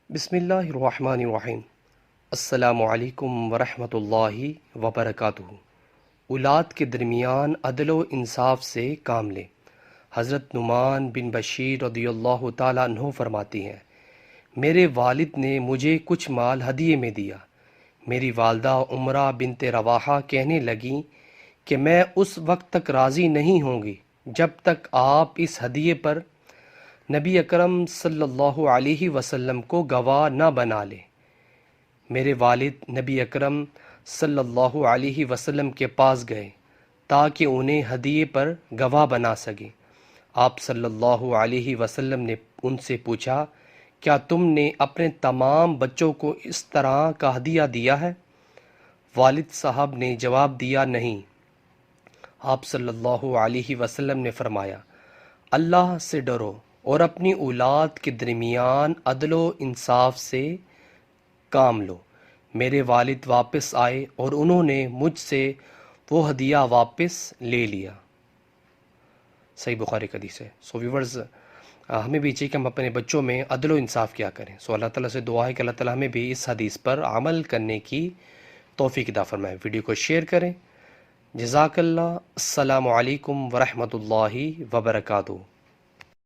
بسم اللہ الرحمن الرحیم۔ السلام علیکم ورحمۃ اللہ وبرکاتہ۔ اولاد کے درمیان عدل و انصاف سے کام لیں۔ حضرت نعمان بن بشیر رضی اللہ تعالیٰ عنہ فرماتی ہیں، میرے والد نے مجھے کچھ مال ہدیے میں دیا۔ میری والدہ عمرہ بنت رواحہ کہنے لگیں کہ میں اس وقت تک راضی نہیں ہوں گی جب تک آپ اس ہدیے پر نبی اکرم صلی اللہ علیہ وسلم کو گواہ نہ بنا لیں۔ میرے والد نبی اکرم صلی اللہ علیہ وسلم کے پاس گئے تاکہ انہیں ہدیے پر گواہ بنا سکیں۔ آپ صلی اللہ علیہ وسلم نے ان سے پوچھا، کیا تم نے اپنے تمام بچوں کو اس طرح کا ہدیہ دیا ہے؟ والد صاحب نے جواب دیا، نہیں۔ آپ صلی اللہ علیہ وسلم نے فرمایا، اللہ سے ڈرو اور اپنی اولاد کے درمیان عدل و انصاف سے کام لو۔ میرے والد واپس آئے اور انہوں نے مجھ سے وہ ہدیہ واپس لے لیا۔ صحیح بخاری کی حدیث ہے۔ سو ویورز، ہمیں بھی چاہیے کہ ہم اپنے بچوں میں عدل و انصاف کیا کریں۔ سو اللہ تعالیٰ سے دعا ہے کہ اللہ تعالیٰ ہمیں بھی اس حدیث پر عمل کرنے کی توفیق عطا فرمائے۔ ویڈیو کو شیئر کریں۔ جزاک اللہ۔ السلام علیکم ورحمۃ اللہ وبرکاتہ۔